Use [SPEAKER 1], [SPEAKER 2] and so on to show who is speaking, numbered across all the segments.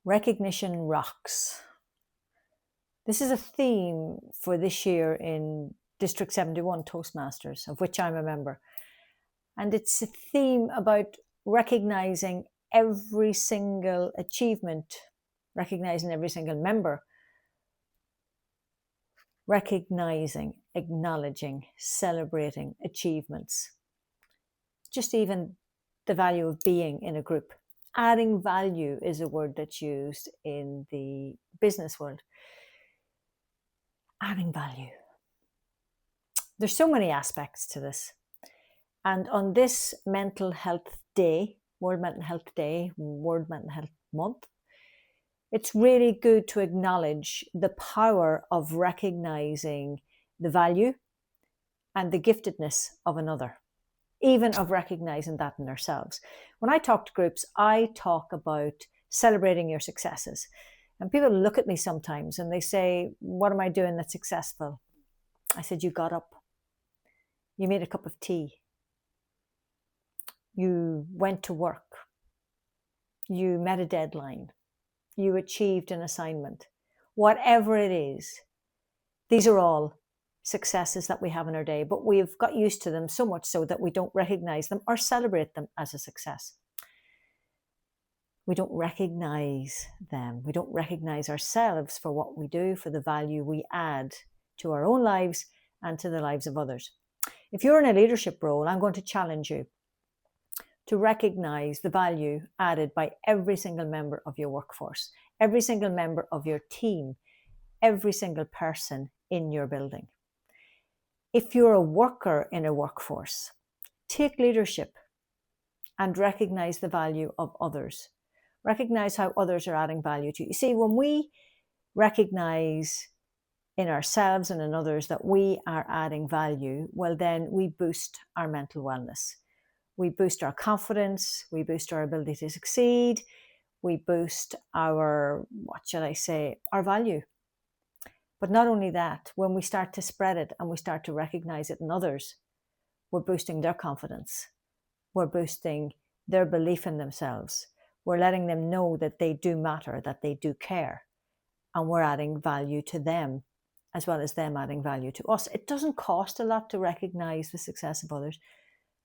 [SPEAKER 1] Recognition rocks. This is a theme for this year in District 71 Toastmasters, of which I'm a member. And it's a theme about recognizing every single achievement, recognizing every single member, recognizing, acknowledging, celebrating achievements. Just even the value of being in a group. Adding value is a word that's used in the business world. Adding value. There's so many aspects to this. And on this Mental Health Day, World Mental Health Day, World Mental Health Month, it's really good to acknowledge the power of recognizing the value and the giftedness of another, even of recognizing that in ourselves. When I talk to groups, I talk about celebrating your successes. And people look at me sometimes and they say, what am I doing that's successful? I said, you got up. You made a cup of tea. You went to work. You met a deadline. You achieved an assignment. Whatever it is, these are all successes that we have in our day, but we've got used to them so much so that we don't recognize them or celebrate them as a success. We don't recognize them. We don't recognize ourselves for what we do, for the value we add to our own lives and to the lives of others. If you're in a leadership role, I'm going to challenge you to recognize the value added by every single member of your workforce, every single member of your team, every single person in your building. If you're a worker in a workforce, take leadership and recognize the value of others. Recognize how others are adding value to you. You see, when we recognize in ourselves and in others that we are adding value, well, then we boost our mental wellness. We boost our confidence. We boost our ability to succeed. We boost our, our value. But not only that, when we start to spread it and we start to recognize it in others, we're boosting their confidence. We're boosting their belief in themselves. We're letting them know that they do matter, that they do care. And we're adding value to them, as well as them adding value to us. It doesn't cost a lot to recognize the success of others.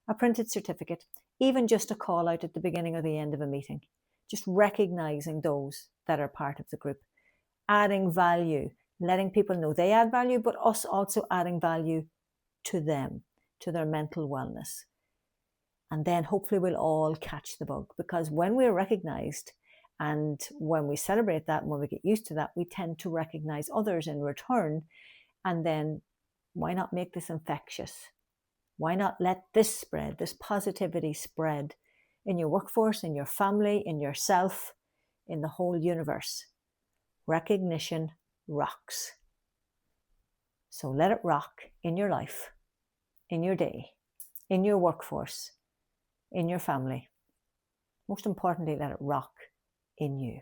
[SPEAKER 1] A printed certificate, even just a call out at the beginning or the end of a meeting. Just recognizing those that are part of the group. Adding value, letting people know they add value, but us also adding value to them, to their mental wellness. And then hopefully we'll all catch the bug, because when we're recognized and when we celebrate that and when we get used to that, we tend to recognize others in return. And then why not make this infectious? Why not let this spread, this positivity spread in your workforce, in your family, in yourself, in the whole universe? Recognition rocks. So let it rock in your life, in your day, in your workforce, in your family. Most importantly, let it rock in you.